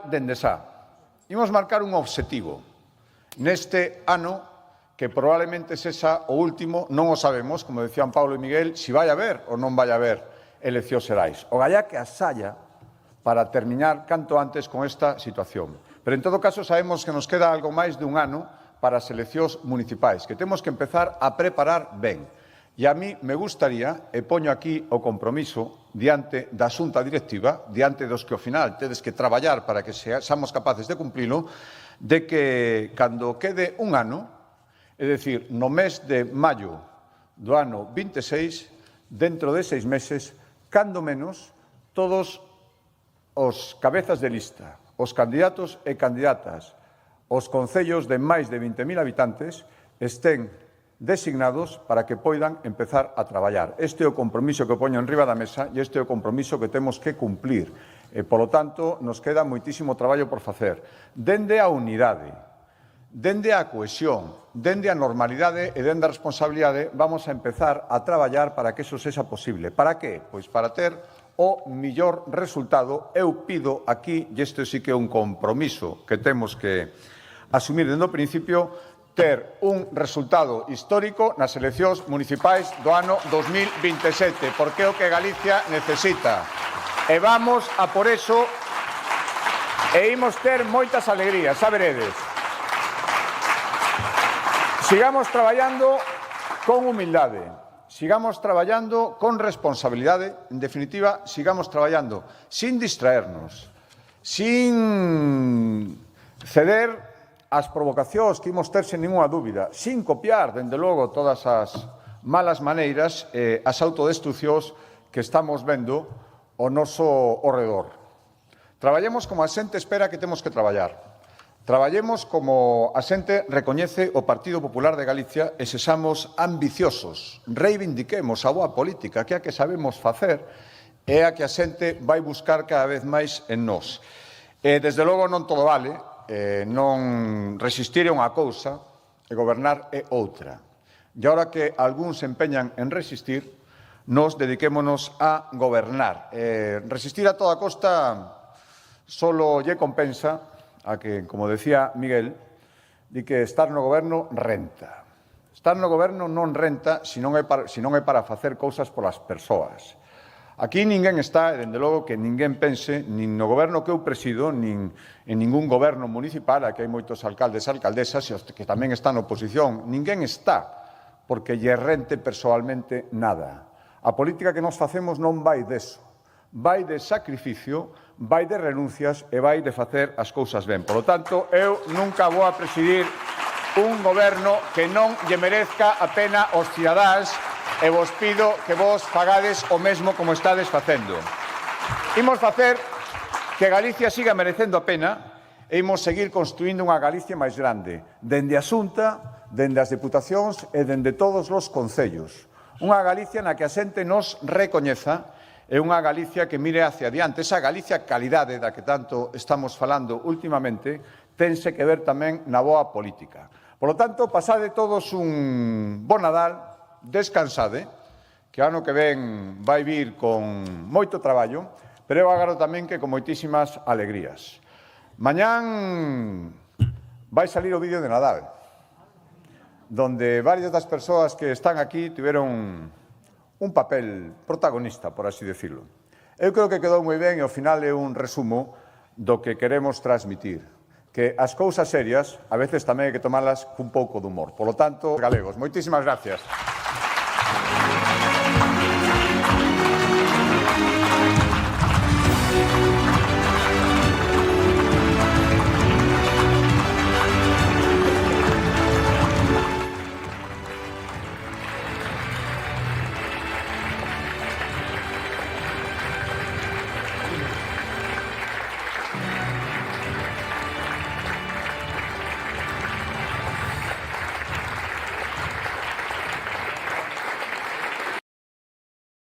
Dende xa, imos marcar un obxectivo neste ano que probablemente sexa o último, non o sabemos, como decían Paulo e Miguel, se vai haber ou non vai haber eleccións xerais. O gallá que as haya para terminar canto antes con esta situación. Pero, en todo caso, sabemos que nos queda algo máis de un ano para as eleccións municipais, que temos que empezar a preparar ben. E a mí me gustaría, e poño aquí o compromiso diante da xunta directiva, diante dos que ao final tedes que traballar para que seamos capaces de cumplilo, de que cando quede un ano, é dicir, no mes de maio do ano 26, dentro de 6 meses, cando menos, todos os cabezas de lista, os candidatos e candidatas, os concellos de máis de 20.000 habitantes estén designados para que poidan empezar a traballar. Este é o compromiso que poño enriba da mesa e este é o compromiso que temos que cumplir. Polo tanto, nos queda moitísimo traballo por facer. Dende a unidade, dende a cohesión, dende a normalidade e dende a responsabilidade, vamos a empezar a traballar para que iso sexa posible. Para que? Pois para ter o millor resultado. Eu pido aquí, e isto sí que é un compromiso que temos que asumir dende o principio, ter un resultado histórico nas eleccións municipais do ano 2027, porque é o que Galicia necesita. E vamos a por eso e imos ter moitas alegrías, xa veredes. Sigamos traballando con humildade, sigamos traballando con responsabilidade, en definitiva, sigamos traballando sin distraernos, sin ceder as provocacións que imos ter sen ninguna dúbida, sin copiar, dende logo, todas as malas maneiras e as autodestruccións que estamos vendo ao noso redor. Traballemos como a xente espera que temos que traballar. Traballemos como a xente recoñece o Partido Popular de Galicia e sexamos ambiciosos. Reivindiquemos a boa política, que é a que sabemos facer e a que a xente vai buscar cada vez máis en nós. Desde logo non todo vale. Non resistir é unha cousa e gobernar é outra. E agora que algúns se empeñan en resistir, nos dediquémonos a gobernar. Resistir a toda costa solo lle compensa a que, como decía Miguel, di que estar no goberno renta. Estar no goberno non renta se non é para facer cousas polas persoas. Aquí ninguén está, e, dende logo, que ninguén pense, nin no goberno que eu presido, nin en ningún goberno municipal, aquí hai moitos alcaldes e alcaldesas, e os que tamén están na oposición, ninguén está porque lle rente persoalmente nada. A política que nos facemos non vai deso, vai de sacrificio, vai de renuncias e vai de facer as cousas ben. Por lo tanto, eu nunca vou a presidir un goberno que non lle merezca a pena aos cidadáns e vos pido que vos fagades o mesmo como estades facendo. Imos facer que Galicia siga merecendo a pena e imos seguir construindo unha Galicia máis grande, dende a Xunta, dende as deputacións e dende todos os concellos. Unha Galicia na que a xente nos recoñeza e unha Galicia que mire hacia adiante. Esa Galicia calidade da que tanto estamos falando últimamente tense que ver tamén na boa política. Por lo tanto, pasade todos un bon Nadal, descansade, que ano que ven vai vir con moito traballo, pero eu agardo tamén que con moitísimas alegrías. Mañán vai salir o vídeo de Nadal, donde varias das persoas que están aquí tiveron un papel protagonista, por así decirlo. Eu creo que quedou moi ben e ao final é un resumo do que queremos transmitir, que as cousas serias a veces tamén hai que tomalas cun pouco de humor. Por lo tanto, galegos, moitísimas gracias.